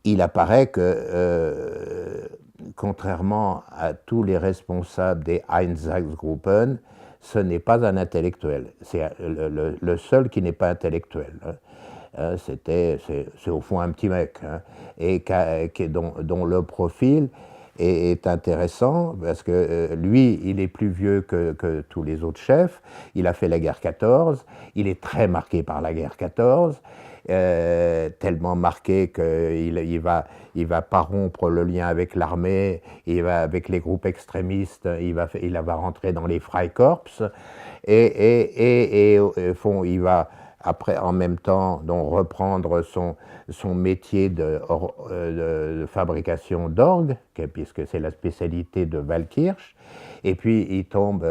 il apparaît que, contrairement à tous les responsables des Einsatzgruppen, ce n'est pas un intellectuel. C'est le seul qui n'est pas intellectuel. C'est au fond un petit mec, hein, et dont le profil est intéressant parce que lui, il est plus vieux que tous les autres chefs. Il a fait la guerre 14. Il est très marqué par la guerre 14. Tellement marqué qu'il va pas rompre le lien avec l'armée, il va avec les groupes extrémistes, il va rentrer dans les Freikorps et il va après en même temps donc reprendre son métier de fabrication d'orgue, puisque c'est la spécialité de Waldkirch, et puis il tombe,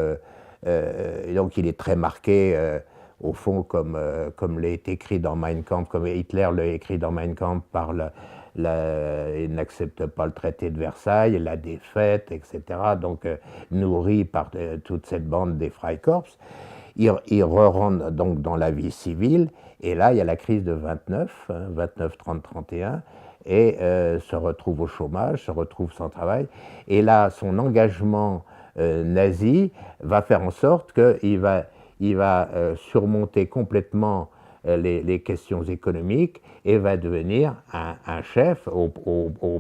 donc il est très marqué au fond, comme l'est écrit dans Mein Kampf, comme Hitler l'a écrit dans Mein Kampf, il n'accepte pas le traité de Versailles, la défaite, etc. Donc, nourri par toute cette bande des Freikorps, il re-rentre donc dans la vie civile, et là, il y a la crise de 29, 29, 30, 31, et se retrouve au chômage, se retrouve sans travail, et là, son engagement nazi va faire en sorte qu'il va surmonter complètement les questions économiques et va devenir un chef au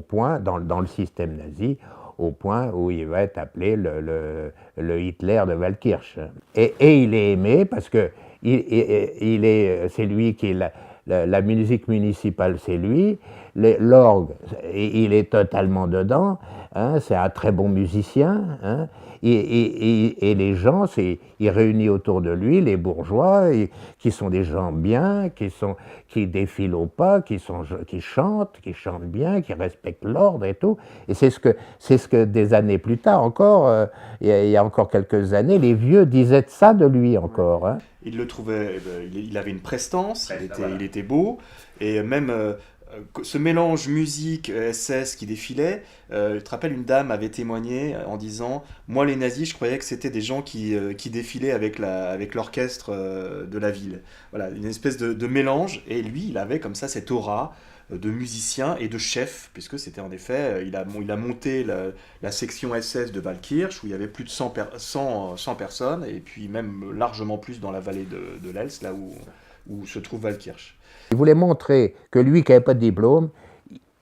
point, dans le système nazi, au point où il va être appelé le Hitler de Waldkirch. Et il est aimé parce que c'est lui qui est la musique municipale, c'est lui, l'orgue, il est totalement dedans, hein, c'est un très bon musicien, hein, et les gens, il réunit autour de lui les bourgeois, qui sont des gens bien, qui défilent au pas, qui chantent bien, qui respectent l'ordre et tout. Et c'est ce que des années plus tard encore, il y a encore quelques années, les vieux disaient de ça de lui encore. Hein. Il le trouvait, il avait une prestance, il était beau, et même ce mélange musique SS qui défilait, je te rappelle, une dame avait témoigné en disant: moi les nazis, je croyais que c'était des gens qui défilaient avec l'orchestre de la ville. Voilà, une espèce de mélange, et lui, il avait comme ça cette aura de musicien et de chef, puisque c'était en effet, il a monté la section SS de Waldkirch, où il y avait plus de 100 personnes, et puis même largement plus dans la vallée de l'Els, là où se trouve Waldkirch. Il voulait montrer que lui qui n'avait pas de diplôme,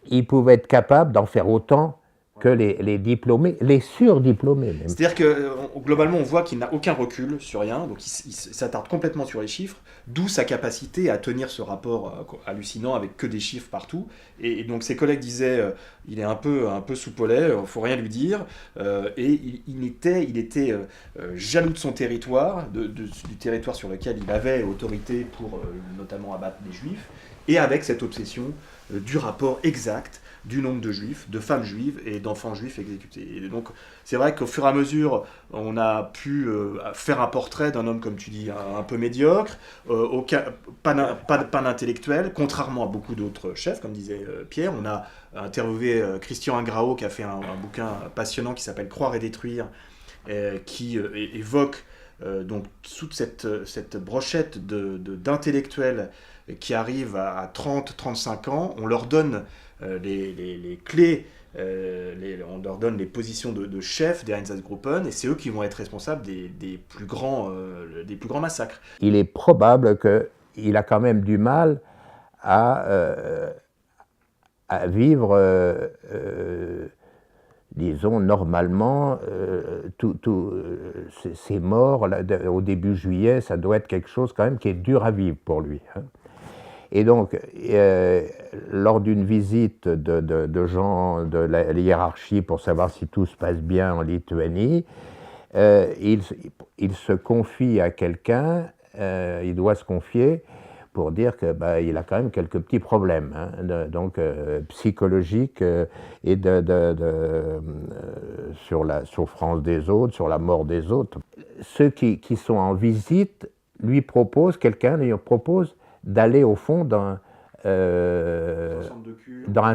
il pouvait être capable d'en faire autant que les diplômés, les surdiplômés même. C'est-à-dire que globalement, on voit qu'il n'a aucun recul sur rien, donc il s'attarde complètement sur les chiffres, d'où sa capacité à tenir ce rapport hallucinant avec que des chiffres partout. Et donc ses collègues disaient, il est un peu soupolé, faut rien lui dire, et il était jaloux de son territoire, du territoire sur lequel il avait autorité pour notamment abattre les juifs, et avec cette obsession du rapport exact du nombre de juifs, de femmes juives et d'enfants juifs exécutés. Et donc c'est vrai qu'au fur et à mesure, on a pu faire un portrait d'un homme, comme tu dis, un peu médiocre, pas d'intellectuel, contrairement à beaucoup d'autres chefs, comme disait Pierre. On a interviewé Christian Ingrao, qui a fait un bouquin passionnant qui s'appelle Croire et détruire, qui évoque donc toute cette brochette d'intellectuels qui arrivent à 30-35 ans. On leur donne les clés, on leur donne les positions de chef des Einsatzgruppen, et c'est eux qui vont être responsables des plus grands massacres. Il est probable qu'il a quand même du mal à vivre, disons, normalement, ces morts là, au début juillet, ça doit être quelque chose quand même qui est dur à vivre pour lui. Hein. Et donc, lors d'une visite de gens de la hiérarchie pour savoir si tout se passe bien en Lituanie, il se confie à quelqu'un, il doit se confier pour dire que il a quand même quelques petits problèmes, hein, donc psychologiques et sur la souffrance des autres, sur la mort des autres. Ceux qui sont en visite quelqu'un lui propose d'aller au fond dans un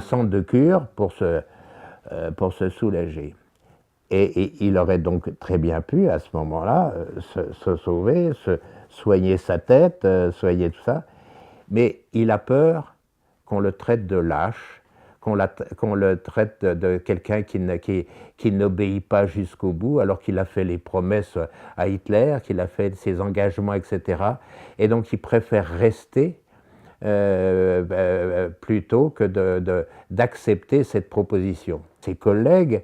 centre de cure pour se soulager. Et il aurait donc très bien pu, à ce moment-là, se sauver, soigner sa tête, soigner tout ça. Mais il a peur qu'on le traite de lâche, qu'on le traite de quelqu'un qui n'obéit pas jusqu'au bout, alors qu'il a fait les promesses à Hitler, qu'il a fait ses engagements, etc. Et donc il préfère rester plutôt que d'accepter cette proposition. Ses collègues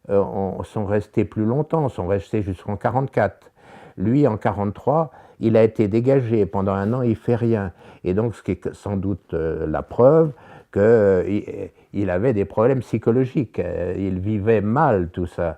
sont restés plus longtemps, sont restés jusqu'en 1944. Lui, en 1943, il a été dégagé. Pendant un an, il ne fait rien. Et donc, ce qui est sans doute la preuve qu'il avait des problèmes psychologiques. Il vivait mal tout ça.